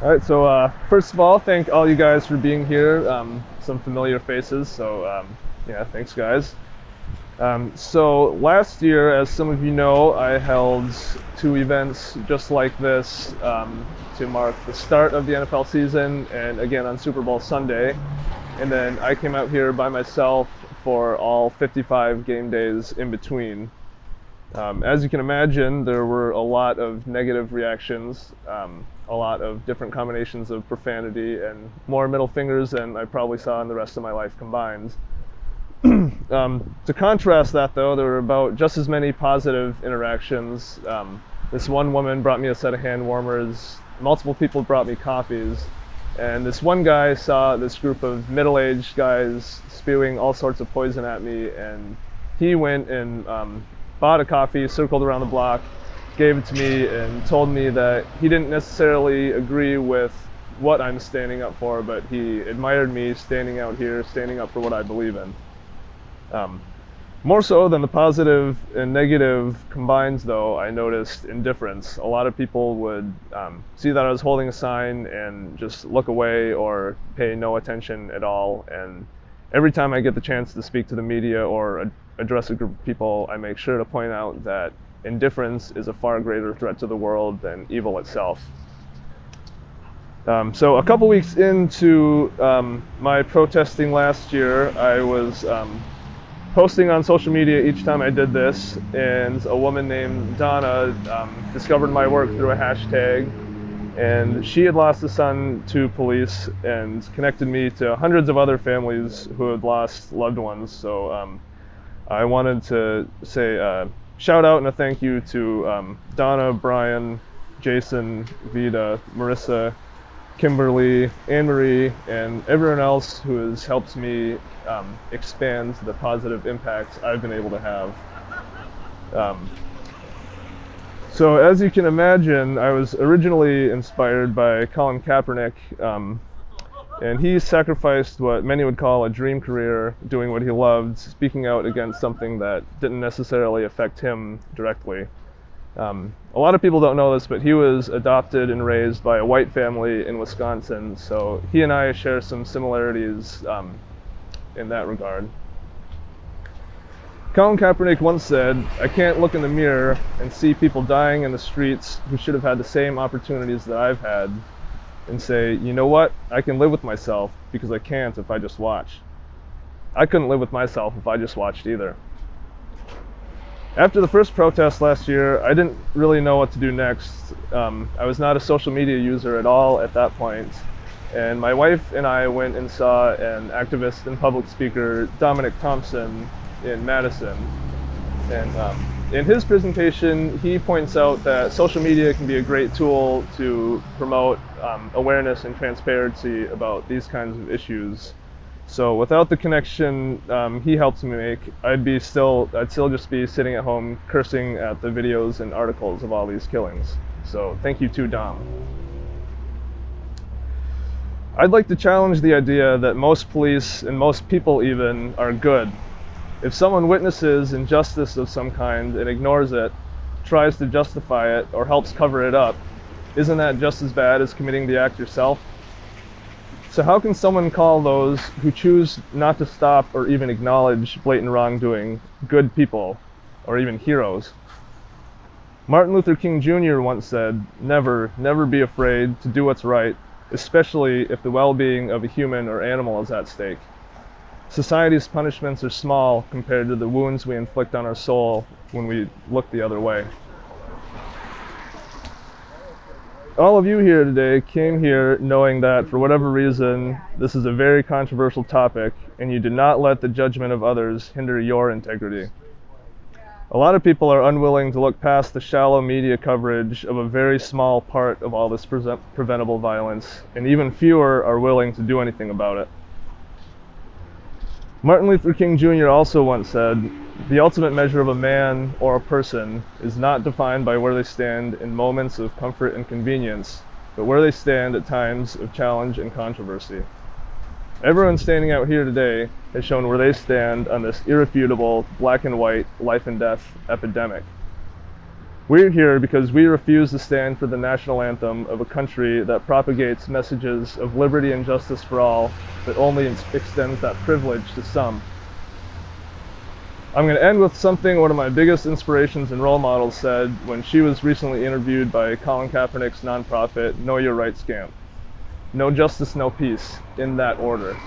All right, so first of all, thank all you guys for being here. Some familiar faces, so yeah, thanks, guys. So last year, as some of you know, I held two events just like this to mark the start of the NFL season and again on Super Bowl Sunday. And then I came out here by myself for all 55 game days in between. As you can imagine, there were a lot of negative reactions, a lot of different combinations of profanity, and more middle fingers than I probably saw in the rest of my life combined. To contrast that, though, there were about just as many positive interactions. This one woman brought me a set of hand warmers, multiple people brought me coffees, and this one guy saw this group of middle-aged guys spewing all sorts of poison at me, and he went and bought a coffee, circled around the block, gave it to me, and told me that he didn't necessarily agree with what I'm standing up for, but he admired me standing out here, standing up for what I believe in. More so than the positive and negative combined, though, I noticed indifference. A lot of people would see that I was holding a sign and just look away or pay no attention at all. And every time I get the chance to speak to the media or address a group of people, I make sure to point out that indifference is a far greater threat to the world than evil itself. So a couple weeks into my protesting last year, I was posting on social media each time I did this, and a woman named Donna discovered my work through a hashtag, and she had lost a son to police and connected me to hundreds of other families who had lost loved ones. So I wanted to say shout out and a thank you to Donna, Brian, Jason, Vida, Marissa, Kimberly, Anne-Marie, and everyone else who has helped me expand the positive impact I've been able to have. So as you can imagine, I was originally inspired by Colin Kaepernick, and he sacrificed what many would call a dream career doing what he loved, speaking out against something that didn't necessarily affect him directly. A lot of people don't know this, but he was adopted and raised by a white family in Wisconsin, so he and I share some similarities in that regard. Colin Kaepernick once said, "I can't look in the mirror and see people dying in the streets who should have had the same opportunities that I've had and say, you know what, I can live with myself because I can't if I just watch." I couldn't live with myself if I just watched either. After the first protest last year, I didn't really know what to do next. I was not a social media user at all at that point, and my wife and I went and saw an activist and public speaker, Dominic Thompson, in Madison. And in his presentation, he points out that social media can be a great tool to promote awareness and transparency about these kinds of issues. So without the connection he helped me make, I'd still just be sitting at home cursing at the videos and articles of all these killings. So thank you to Dom. I'd like to challenge the idea that most police and most people even are good. If someone witnesses injustice of some kind and ignores it, tries to justify it, or helps cover it up, isn't that just as bad as committing the act yourself? So how can someone call those who choose not to stop or even acknowledge blatant wrongdoing good people, or even heroes? Martin Luther King Jr. once said, "Never, never be afraid to do what's right, especially if the well-being of a human or animal is at stake." Society's punishments are small compared to the wounds we inflict on our soul when we look the other way. All of you here today came here knowing that for whatever reason, this is a very controversial topic, and you did not let the judgment of others hinder your integrity. A lot of people are unwilling to look past the shallow media coverage of a very small part of all this preventable violence, and even fewer are willing to do anything about it. Martin Luther King Jr. also once said, "The ultimate measure of a man or a person is not defined by where they stand in moments of comfort and convenience, but where they stand at times of challenge and controversy." Everyone standing out here today has shown where they stand on this irrefutable, black and white, life and death epidemic. We're here because we refuse to stand for the national anthem of a country that propagates messages of liberty and justice for all, but only extends that privilege to some. I'm going to end with something one of my biggest inspirations and role models said when she was recently interviewed by Colin Kaepernick's nonprofit, Know Your Rights Camp. No justice, no peace, in that order.